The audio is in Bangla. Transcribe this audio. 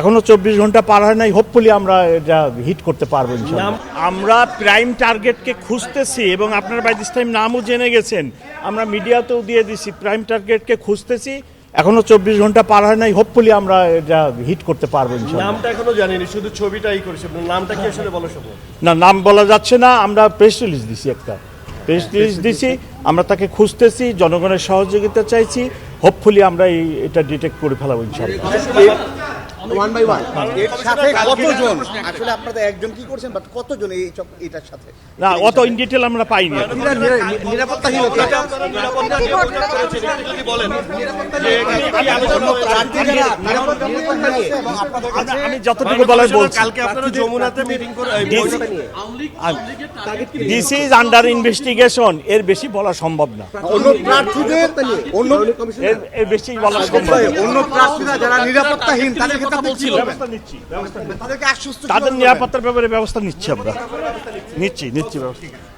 এখনো 24 ঘন্টা পার হয় নাই, হোপফুলি আমরা এটা হিট করতে পারবো ইনশাআল্লাহ। আমরা প্রাইম টার্গেটকে খুঁজতেছি এবং আপনারা বাই দিস টাইম নামও জেনে গেছেন, আমরা মিডিয়াতেও দিয়ে দিছি, প্রাইম টার্গেটকে খুঁজতেছি, এখনো 24 ঘন্টা পার হয় নাই, হোপফুলি আমরা এটা হিট করতে পারবো ইনশাআল্লাহ। নামটা এখনো জানিনি, শুধু ছবিটাই করেছে, নামটা কি আসলে বলা সম্ভব না, নাম বলা যাচ্ছে না, আমরা প্রেস রিলিজ দিছি, একটা প্রেস রিলিজ দিছি, আমরা তাকে খুঁজতেছি, জনগণের সহযোগিতা চাইছি, হোপফুলি আমরা এটা ডিটেক্ট করে ফেলাবো ইনশাআল্লাহ। ওয়ান বাই ওয়ান এর সাথে কতজন আসলে আপনারা একজন কি করছেন, বাট কতজন এটার সাথে না, অত ইন ডিটেল আমরা পাইনি। নিরাপত্তাহীনতা আমি যতটুকু বলার বলছি, কালকে আপনারা যমুনাতে মিটিং করে দিস ইজ আন্ডার ইনভেস্টিগেশন, এর বেশি বলা সম্ভব না, অন্য প্রার্থীদের এর বেশি বলা সম্ভব না। অন্য প্রার্থীরা যারা নিরাপত্তাহীন তাদের ক্ষেত্রে আপনি কি করবেন? ব্যবস্থা নিচ্ছি, তাদেরকে আশ্বস্ত তাদের নিরাপত্তার ব্যাপারে ব্যবস্থা নিচ্ছি, আমরা নিচ্ছি ব্যবস্থা।